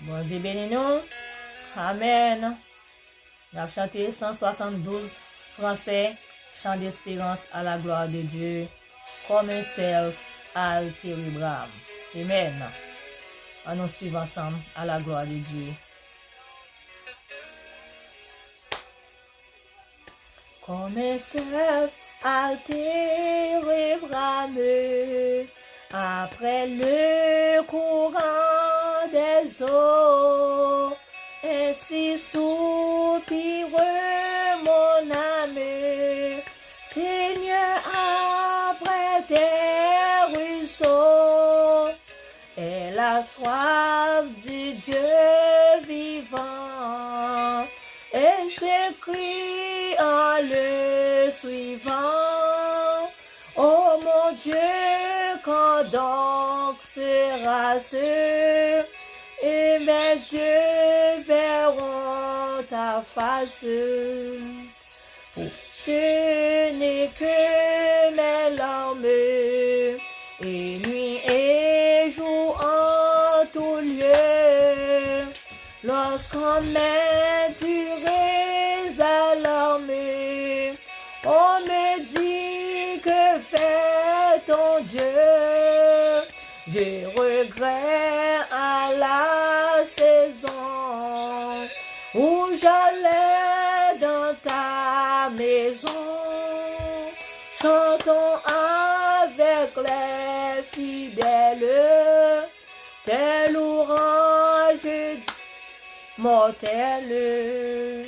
Bon Dieu bénis nous. Amen. On a chanté 172 français, chant d'espérance à la gloire de Dieu, comme un self al terribram. Amen. On nous suit ensemble à la gloire de Dieu. Comme un self altéré brameux, après le courant des eaux, ainsi soupire mon âme, Seigneur, après tes ruisseaux, elle a soif du Dieu vivant, et s'écrie en le suivant. Oh mon Dieu, quand donc sera-ce, et mes yeux verront ta face. Ce n'est que mes larmes, et nuit et jour en tout lieu, lorsqu'on m'indurait alarmé, on me dit que fait ton Dieu. Je regrette à la saison où j'allais dans ta maison. Chantons avec les fidèles tes louanges mortelles.